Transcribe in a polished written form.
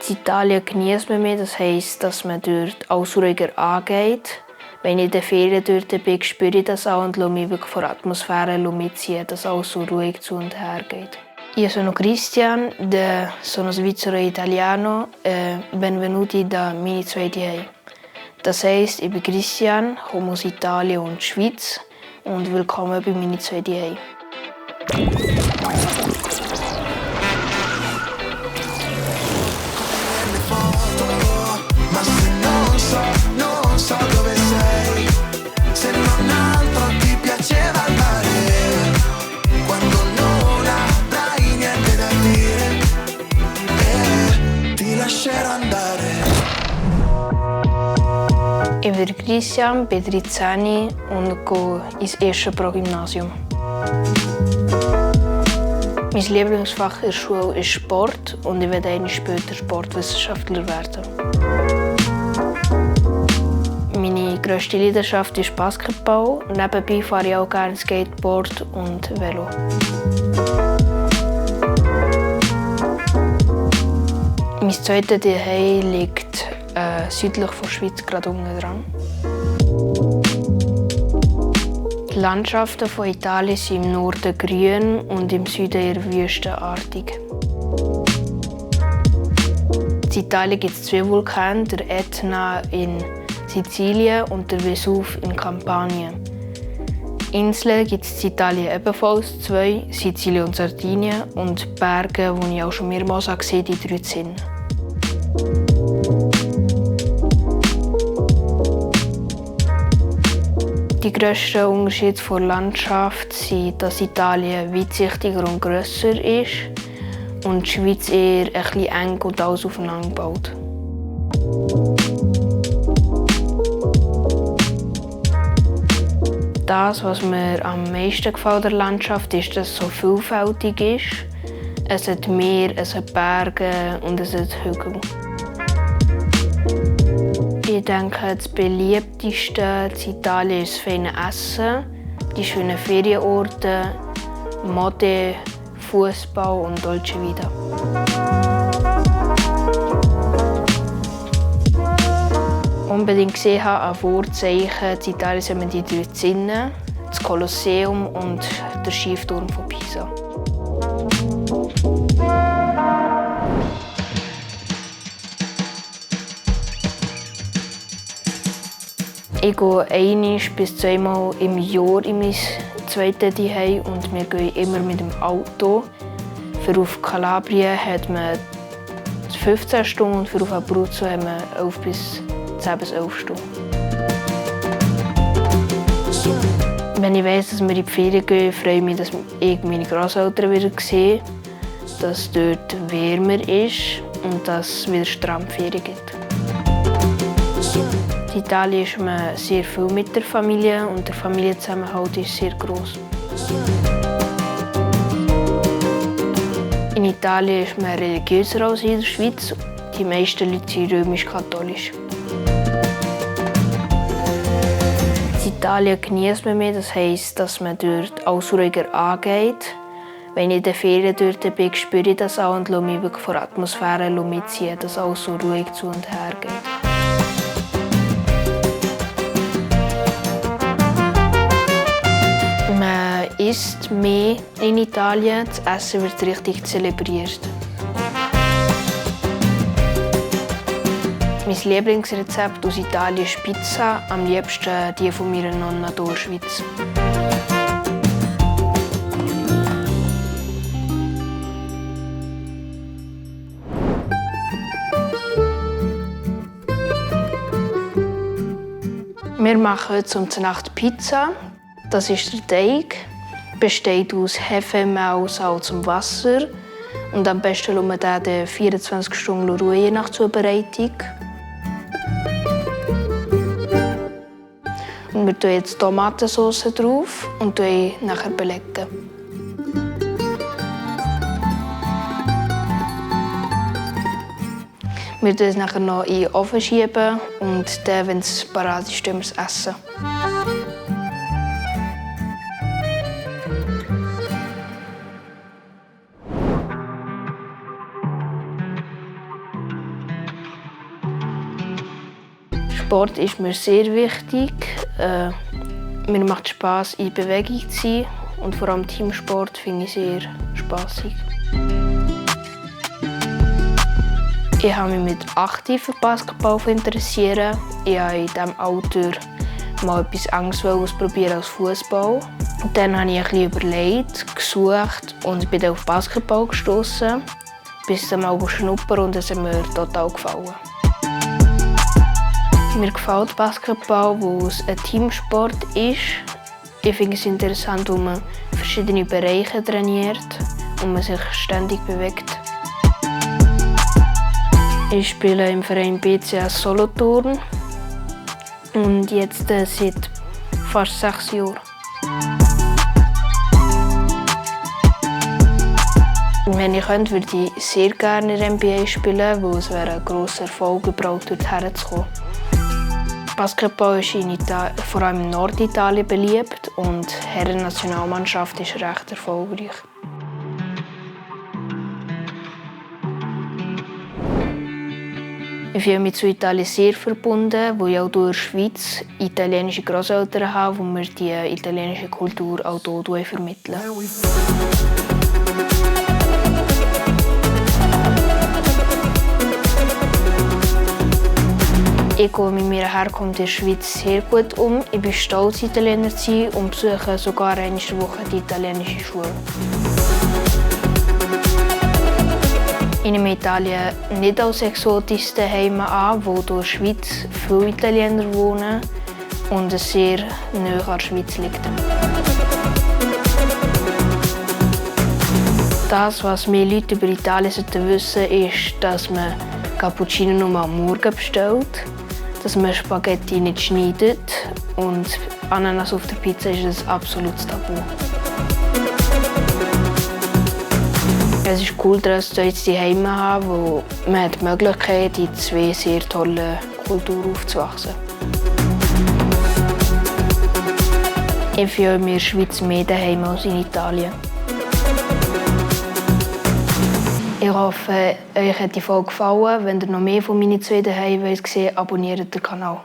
In Italien genießt man mehr, das heisst, dass man dort alles ruhiger angeht. Wenn ich in den Ferien dort bin, spüre ich das auch und lasse mich wirklich von der Atmosphäre mitziehen, dass alles so ruhig zu und her geht. Io sono Christian, sono svizzero e italiano. Benvenuti da meine zweite Hei. Das heisst, ich bin Christian, komme aus Italien und Schweiz und willkommen bei meiner zweiten Hei. Ich bin Christian, bin 13 und gehe ins erste Pro-Gymnasium. Mein Lieblingsfach in der Schule ist Sport und ich werde später Sportwissenschaftler werden. Meine grösste Leidenschaft ist Basketball. Nebenbei fahre ich auch gerne Skateboard und Velo. Mein zweites Zuhause liegt südlich von der Schweiz, gerade unten dran. Die Landschaften von Italien sind im Norden grün und im Süden eher wüstenartig. In Italien gibt es 2 Vulkane, der Etna in Sizilien und der Vesuv in Kampanien. Inseln gibt es in Italien ebenfalls 2, Sizilien und Sardinien, und Berge, die ich auch schon mehrmals gesehen habe, die 3 Zinnen. Die grössten Unterschiede der Landschaft sind, dass Italien weitsichtiger und grösser ist und die Schweiz eher etwas eng und alles aufeinander baut. Das, was mir am meisten gefällt an der Landschaft, ist, dass es so vielfältig ist. Es hat Meer, es hat Berge und es hat Hügel. Ich denke, das beliebteste in Italien ist das feine Essen, die schönen Ferienorte, Mode, Fußball und Dolce Vita. Unbedingt gesehen habe an Vorzeichen in Italien sind wir die 3 Zinnen, das Kolosseum und der Schiefturm von Pisa. Ich gehe 1 bis 2 Mal im Jahr in mein zweites Zuhause und wir gehen immer mit dem Auto. Für auf Kalabrien hat man 15 Stunden und für auf Abruzzo haben wir 11 bis 10 bis 11 Stunden. Wenn ich weiss, dass wir in die Ferien gehen, freue ich mich, dass ich meine Grosseltern wieder sehe, dass es dort wärmer ist und dass es wieder Strandferien gibt. In Italien ist man sehr viel mit der Familie und der Familienzusammenhalt ist sehr gross. In Italien ist man religiöser als in der Schweiz. Die meisten Leute sind römisch-katholisch. In Italien genießt man mehr, das heisst, dass man dort alles ruhiger angeht. Wenn ich in den Ferien dort bin, spüre ich das auch und lasse mich wirklich von der Atmosphäre mitziehen, dass alles so ruhig zu und her geht. Man isst mehr in Italien, das Essen wird richtig zelebriert. Mein Lieblingsrezept aus Italien ist Pizza, am liebsten die von meiner Nonna hier in der Schweiz. Wir machen zum Nacht Pizza. Das ist der Teig. Besteht aus Hefe, Mehl, Salz und Wasser. Und am besten lassen wir den 24 Stunden ruhen nach Zubereitung. Und wir tun jetzt Tomatensauce drauf und nachher belegen. Wir tun es nachher noch in den Ofen schieben und dann, wenn es parat ist, tun wir es essen. Sport ist mir sehr wichtig. Mir macht Spass, in Bewegung zu sein. Und vor allem Teamsport finde ich sehr spaßig. Ich habe mich mit aktivem Basketball interessiert. Ich wollte in diesem Alter mal etwas anderes ausprobieren als Fußball. Und dann habe ich ein bisschen überlegt, gesucht und bin dann auf Basketball gestoßen. Bis dann mal schnuppern und es hat mir total gefallen. Mir gefällt Basketball, weil es ein Teamsport ist. Ich finde es interessant, wo man verschiedene Bereiche trainiert und man sich ständig bewegt. Ich spiele im Verein BCS Solothurn und jetzt seit fast 6 Jahren. Wenn ich könnte, würde ich sehr gerne in der NBA spielen, weil es wäre ein grosser Erfolg, überhaupt dorthin zu kommen. Basketball ist vor allem in Norditalien beliebt und die Herren-Nationalmannschaft ist recht erfolgreich. Ich fühle mich zu Italien sehr verbunden, weil ich auch durch die Schweiz italienische Grosseltern habe, wo wir die italienische Kultur auch hier vermitteln. Ich gehe mit meiner Herkunft in der Schweiz sehr gut um. Ich bin stolz, Italiener zu sein und besuche sogar einmal in der Woche die italienische Schule. Ich nehme Italien nicht als exotisches Heim an, wo in der Schweiz viele Italiener wohnen und es sehr nahe an der Schweiz liegt. Das, was mehr Leute über Italien wissen sollten, ist, dass man Cappuccino nur am Morgen bestellt, dass man Spaghetti nicht schneidet und Ananas auf der Pizza ist ein absolutes Tabu. Es ist cool, dass wir jetzt die Heime haben, wo man hat die Möglichkeit, in 2 sehr tollen Kulturen aufzuwachsen. Ich fühle mich in der Schweiz mehr daheim als in Italien. Ich hoffe, euch hat die Folge gefallen. Wenn ihr noch mehr von meinen 2 daheim sehen wollt, abonniert den Kanal.